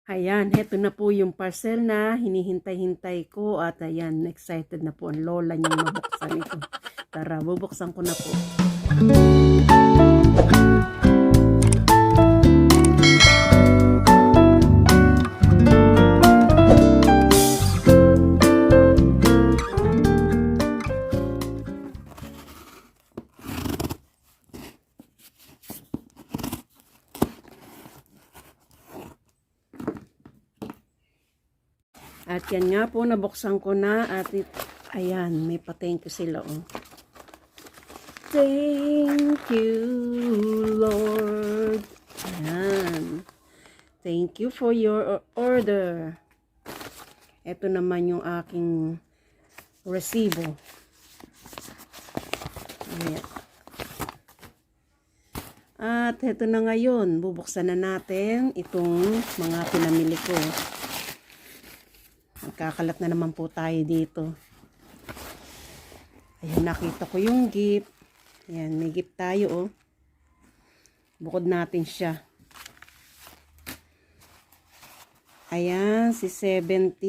Ayan, heto na po yung parcel na hinihintay-hintay ko at ayan, excited na po ang lola niyang mabuksan ito. Tara, bubuksan ko na po. At yan nga po, nabuksan ko na at ayan, may pa-thank you sila oh. Thank you, Lord. Ayan. Thank you for your order. Ito naman yung aking resibo. Ayan. At ito na ngayon, bubuksan na natin itong mga pinamili ko. Magkakalat na naman po tayo dito. Ayan, nakita ko yung gift. Ayan, may gift tayo oh. Bukod natin siya. Ayan, si 17.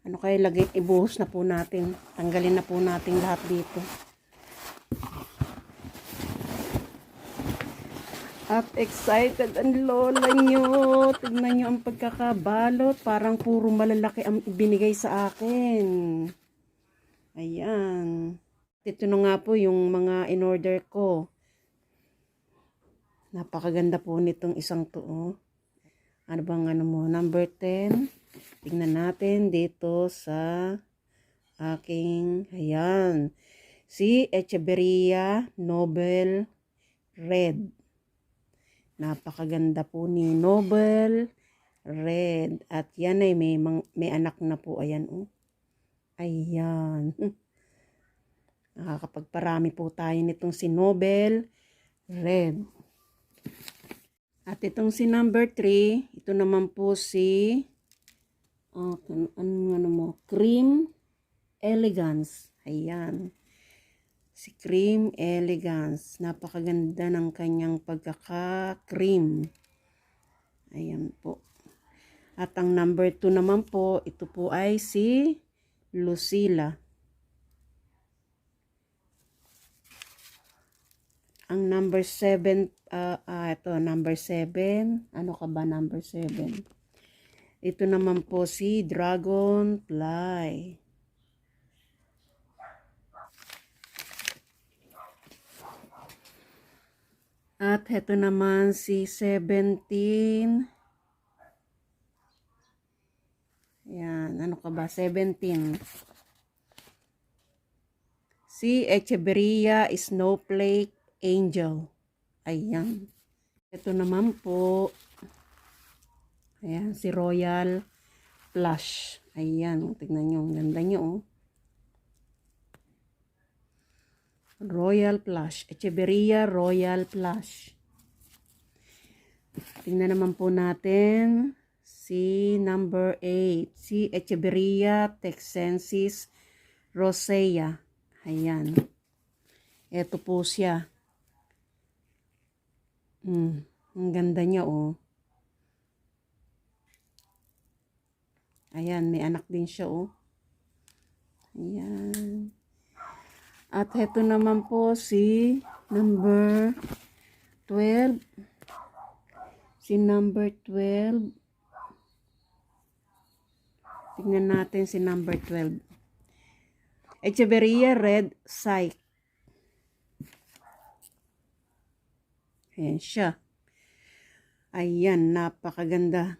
Ano kaya lagay? Ibuhos na po natin. Tanggalin na po natin lahat dito. At excited ang lola nyo. Tignan nyo ang pagkakabalot. Parang puro malalaki ang binigay sa akin. Ayan. Ito na nga po yung mga in-order ko. Napakaganda po nitong isang to. Oh. Ano bang ano mo? Number 10. Tingnan natin dito sa aking, ayan. Si Echeverria Nobel Red. Napakaganda po ni Nobel Red. At yan ay may anak na po. Ayan oh. Ayan. Nakakapagparami po tayo nitong si Nobel Red. At itong si number 3, ito naman po si ano mo, Cream Elegance. Ayan. Si Cream Elegance. Napakaganda ng kanyang pagkaka-cream. Ayan po. At ang number 2 naman po, ito po ay si Lucila. Ang number 7, ito, number 7. Ano ka ba number 7? Ito naman po si Dragonfly. At ito naman si 17. Yan, ano ka ba? 17. Si Echeverria Snowflake Angel. Ayan. Ito naman po. Ayan, si Royal Plush. Ayan, tignan nyo. Ang ganda nyo, oh. Royal Plush. Echeverria Royal Plush. Tingnan naman po natin si number 8. Si Echeverria Texensis Rosea. Ayan. Ito po siya. Ang ganda niya oh. Ayan, may anak din siya oh. Ayan. At ito naman po si number 12. Si number 12. Tingnan natin si number 12. Echeverria Red Psych. Ayan siya. Ayan, napakaganda.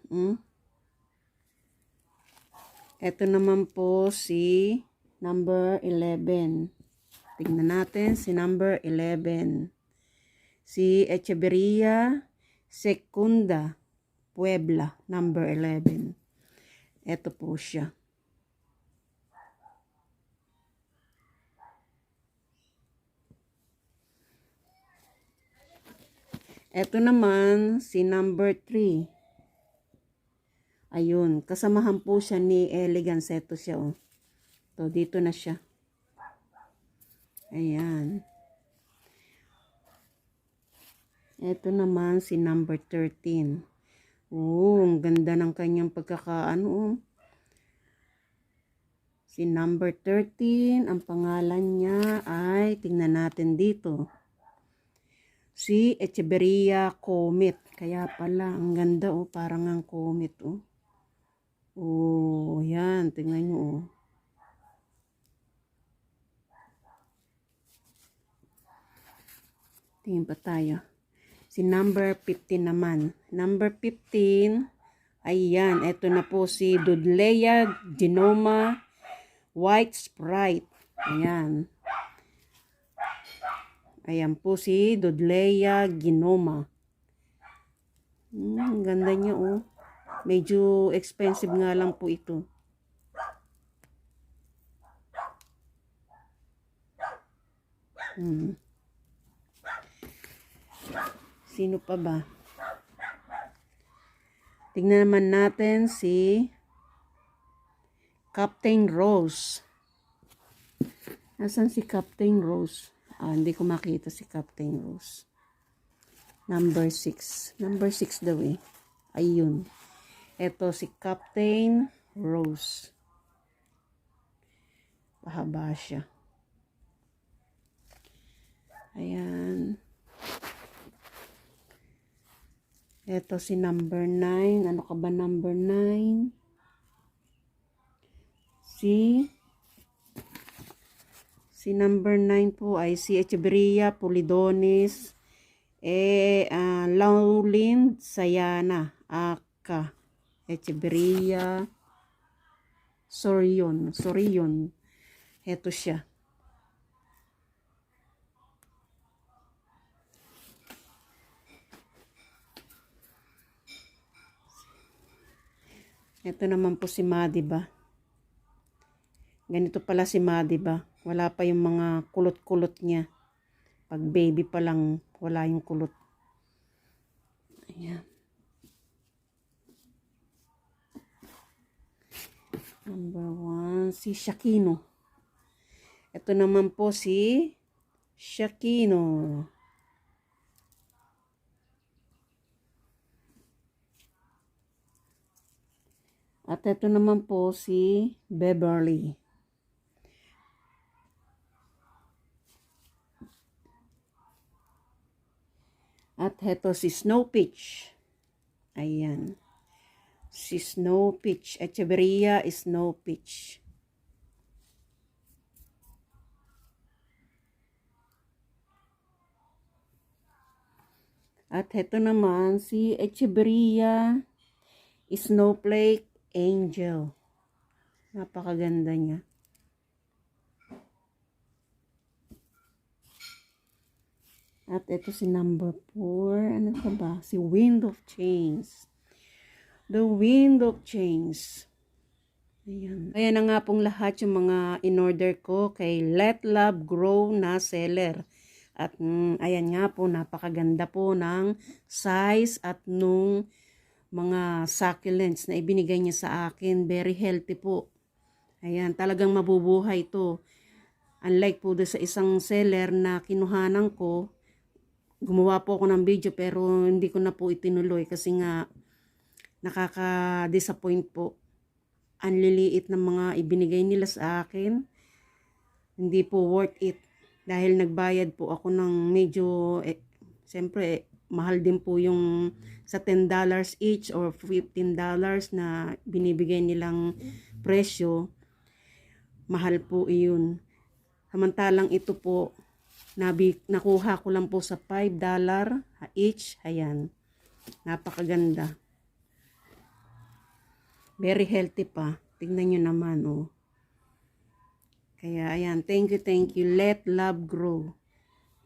Ito naman po si number 11. Tingnan natin si number 11. Si Echeverria Secunda Puebla, number 11. Ito po siya. Ito naman si number 3. Ayun, kasamahan po siya ni Elegance. Ito siya oh. So, dito na siya. Ayan. Ito naman si number 13. Oh, ang ganda ng kanyang pagkakaano. Oh. Si number 13, ang pangalan niya ay, tingnan natin dito. Si Echeverria Comet. Kaya pala, ang ganda oh, parang ang comet oh. Oh, yan, tingnan nyo oh. Tingin pa tayo. Si number 15 naman. Number 15, ayan, eto na po si Dudleya Genoma White Sprite. Ayan. Ayan po si Dudleya Genoma. Ang ganda niya oh. Medyo expensive nga lang po ito. Sino pa ba? Tingnan naman natin si Captain Rose. Nasaan si Captain Rose? Hindi ko makita si Captain Rose. Number 6. Number 6 daw eh. Ayun. Ito si Captain Rose. Pahaba siya. Ayan. Ito si number 9. Ano ka ba number 9? Si number 9 po ay si Echeverria Polidonis Laulin Sayana Aka Echeverria Sorion. Ito siya. Ito naman po si Madiba. Ganito pala si Madiba. Wala pa yung mga kulot-kulot niya. Pag baby pa lang, wala yung kulot. Ayan. Number 1, si Shakino. Ito naman po si Shakino. At ito naman po si Beverly. At ito si Snow Peach. Ayan. Si Snow Peach. Echeverria Snow Peach. At ito naman si Echeverria Snowflake Angel. Napakaganda niya. At ito si number 4. Ano ka ba? Si Wind of Change. The Wind of Change. Ayan. Ayan na nga pong lahat yung mga in-order ko kay Let Love Grow na seller. At ayan nga po, napakaganda po ng size at nung mga succulents na ibinigay niya sa akin. Very healthy po. Ayan, talagang mabubuhay to. Unlike po doon sa isang seller na kinuhanan ko, gumawa po ako ng video pero hindi ko na po itinuloy kasi nga nakaka-disappoint po. Ang liliit ng mga ibinigay nila sa akin. Hindi po worth it. Dahil nagbayad po ako ng medyo, siyempre, mahal din po yung sa $10 each or $15 na binibigay nilang presyo. Mahal po iyon. Samantalang ito po, nakuha ko lang po sa $5 each. Ayan. Napakaganda. Very healthy pa. Tingnan nyo naman, oh. Kaya, ayan. Thank you. Let love grow.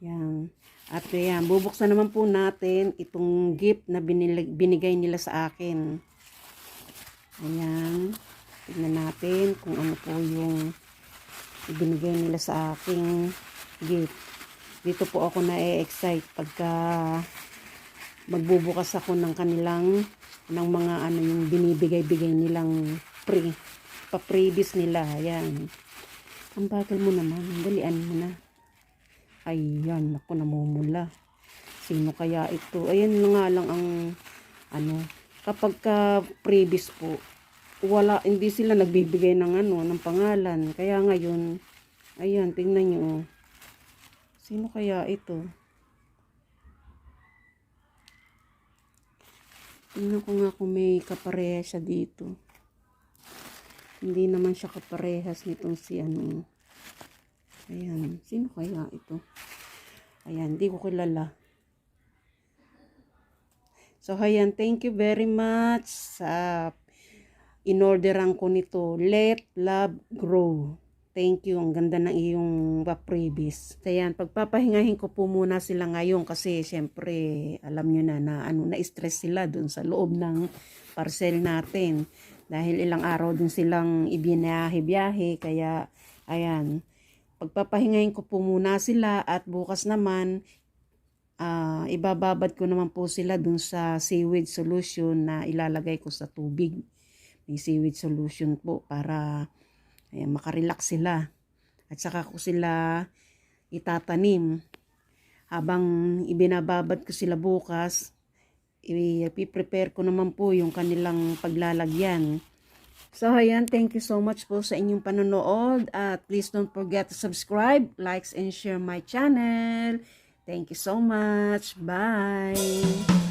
Ayan. At ayan, bubuksan naman po natin itong gift na binigay nila sa akin. Ayan. Tignan natin kung ano po yung ibinigay nila sa aking gift. Dito po ako na-excite pagka magbubukas ako ng kanilang ng mga ano yung binibigay-bigay nilang pa-previous nila. Ayan. Ang bagal mo naman. Dalian mo na. Ayan. Naku, namumula. Sino kaya ito? Ayan na nga lang ang ano, kapag ka previous po, hindi sila nagbibigay ng ng pangalan. Kaya ngayon, ayan, tingnan nyo. Oh. Sino kaya ito? Tingnan ko nga kung may kaparehas siya dito. Hindi naman siya kaparehas nitong si ano. Ayan, sino kaya ito? Ayan, hindi ko kilala. So, ayan, thank you very much sa inorderan ko nito. Let Love Grow. Thank you. Ang ganda ng iyong previous. Ayan, pagpapahingahin ko po muna sila ngayon kasi syempre, alam nyo na na-stress sila dun sa loob ng parcel natin. Dahil ilang araw din silang ibinahe-biyahe. Kaya, ayan, pagpapahingahin ko po muna sila at bukas naman, ibababad ko naman po sila dun sa seaweed solution na ilalagay ko sa tubig. May seaweed solution po para makarelax sila. At saka ko sila itatanim. Habang ibinababad ko sila bukas, i-prepare ko naman po yung kanilang paglalagyan. So, ayan, thank you so much po sa inyong panonood. At please don't forget to subscribe, likes, and share my channel. Thank you so much. Bye!